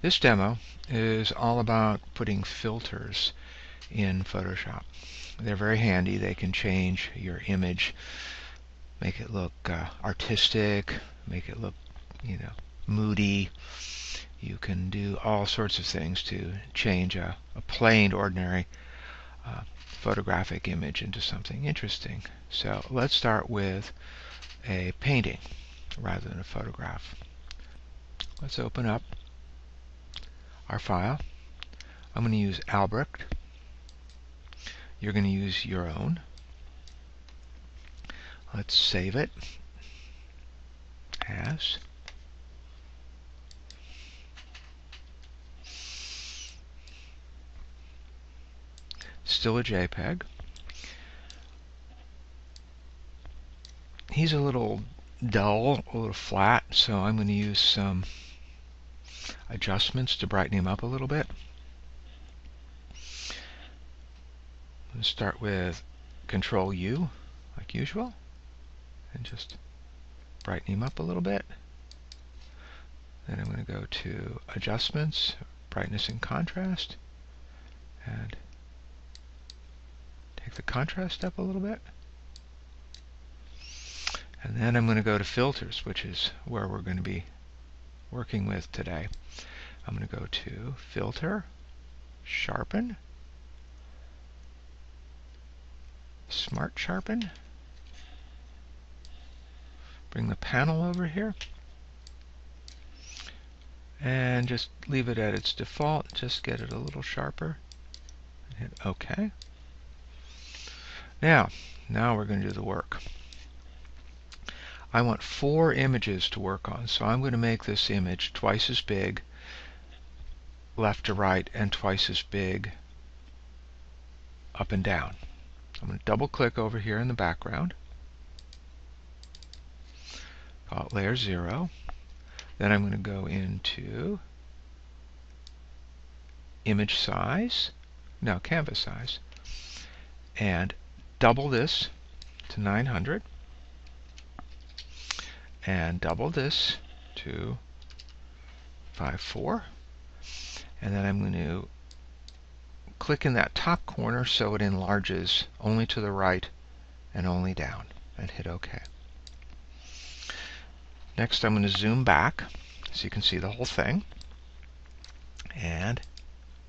This demo is all about putting filters in Photoshop. They're very handy. They can change your image, make it look artistic, make it look, moody. You can do all sorts of things to change a plain, ordinary photographic image into something interesting. So let's start with a painting rather than a photograph. Let's open up our file. I'm going to use Albrecht. You're going to use your own. Let's save it as. Still a JPEG. He's a little dull, a little flat, so I'm going to use some adjustments to brighten him up a little bit. Let's start with Control U, like usual, and just brighten him up a little bit. Then I'm going to go to Adjustments, Brightness and Contrast, and take the contrast up a little bit. And then I'm going to go to Filters, which is where we're going to be working with today. I'm going to go to Filter, Sharpen, Smart Sharpen. Bring the panel over here. And just leave it at its default. Just get it a little sharper. And hit OK. Now we're going to do the work. I want 4 images to work on, so I'm going to make this image twice as big left to right and twice as big up and down. I'm going to double click over here in the background, call it layer 0. Then I'm going to go into image size, now canvas size, and double this to 900 and double this to 54, and then I'm going to click in that top corner so it enlarges only to the right and only down, and hit OK. Next I'm going to zoom back so you can see the whole thing, and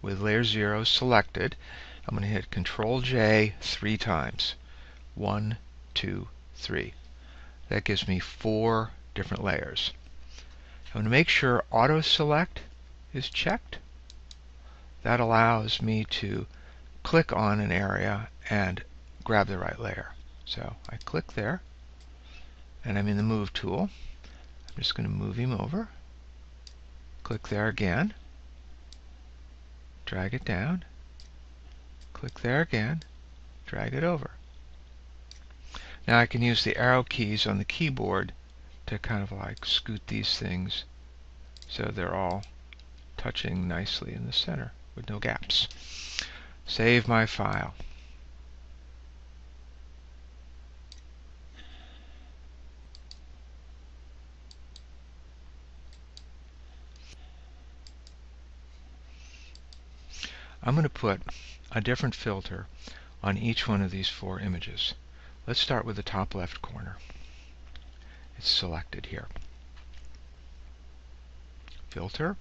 with layer 0 selected I'm going to hit Control J 3 times. 1, 2, 3. That gives me 4 different layers. I'm going to make sure Auto Select is checked. That allows me to click on an area and grab the right layer. So I click there, and I'm in the Move tool. I'm just going to move him over. Click there again. Drag it down. Click there again. Drag it over. Now I can use the arrow keys on the keyboard to kind of like scoot these things so they're all touching nicely in the center with no gaps. Save my file. I'm going to put a different filter on each one of these 4 images. Let's start with the top left corner. It's selected here. Filter,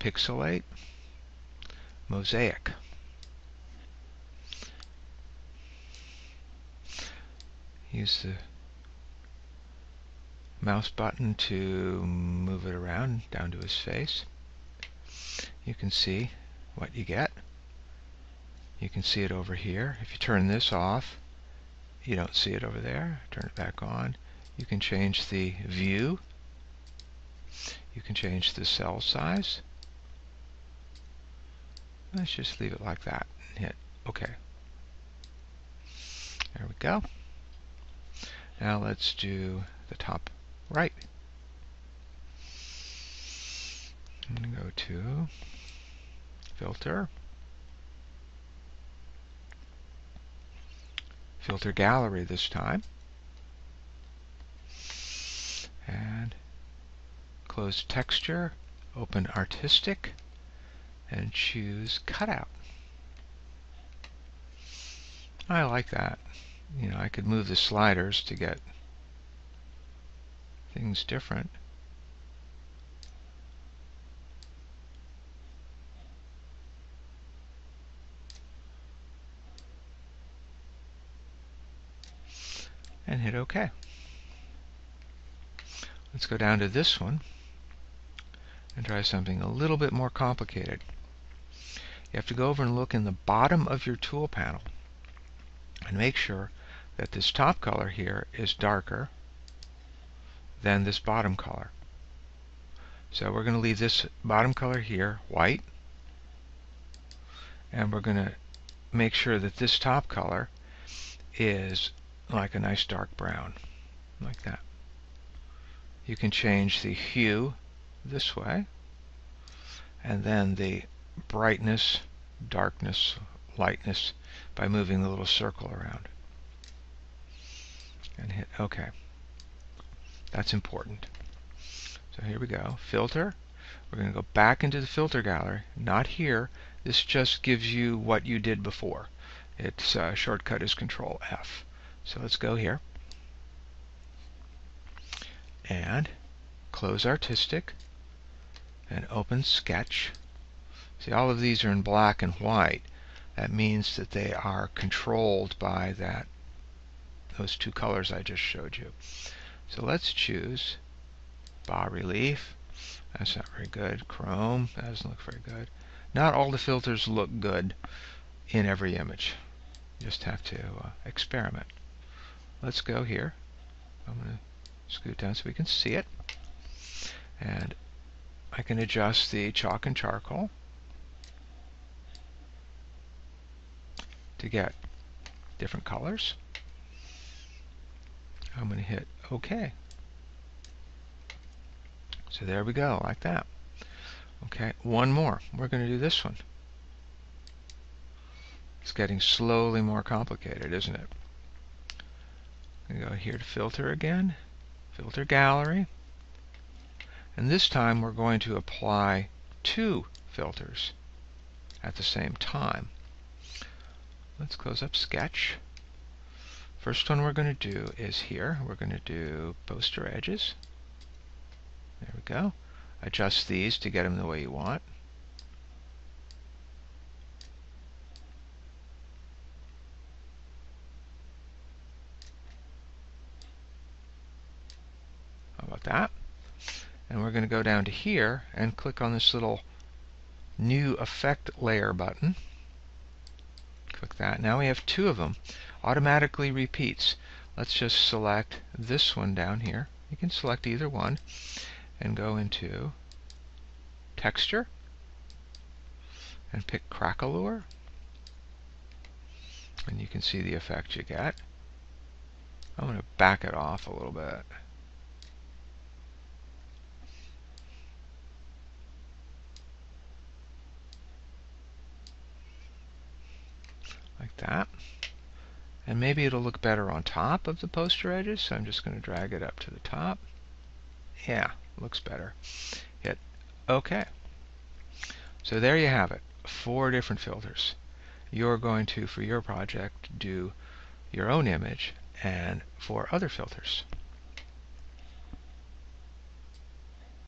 Pixelate, Mosaic. Use the mouse button to move it around down to his face. You can see what you get. You can see it over here. If you turn this off, you don't see it over there. Turn it back on. You can change the view. You can change the cell size. Let's just leave it like that and hit OK. There we go. Now let's do the top right. I'm going to go to Filter, Filter Gallery this time, and close Texture, open Artistic, and choose Cutout. I like that. You know, I could move the sliders to get things different. And hit OK. Let's go down to this one and try something a little bit more complicated. You have to go over and look in the bottom of your tool panel and make sure that this top color here is darker than this bottom color. So we're going to leave this bottom color here white, and we're going to make sure that this top color is like a nice dark brown, like that. You can change the hue this way, and then the brightness, darkness, lightness by moving the little circle around. And hit OK. That's important. So here we go. Filter. We're going to go back into the filter gallery. Not here. This just gives you what you did before. Its shortcut is Control F. So let's go here and close Artistic and open Sketch. See, all of these are in black and white. That means that they are controlled by those two colors I just showed you. So let's choose Bas Relief. That's not very good. Chrome. That doesn't look very good. Not all the filters look good in every image. You just have to experiment. Let's go here. I'm going to scoot down so we can see it. And I can adjust the chalk and charcoal to get different colors. I'm going to hit OK. So there we go, like that. Okay, one more. We're going to do this one. It's getting slowly more complicated, isn't it? I'm going to go here to Filter again, Filter Gallery. And this time we're going to apply two filters at the same time. Let's close up Sketch. First one we're going to do is here. We're going to do Poster Edges. There we go. Adjust these to get them the way you want. How about that? And we're going to go down to here and click on this little New Effect Layer button. Click that. Now we have two of them. Automatically repeats. Let's just select this one down here. You can select either one and go into Texture and pick Crackleure, and you can see the effect you get. I'm going to back it off a little bit. Like that. And maybe it'll look better on top of the poster edges, so I'm just going to drag it up to the top. Yeah, looks better. Hit OK. So there you have it, 4 different filters. You're going to, for your project, do your own image and 4 other filters.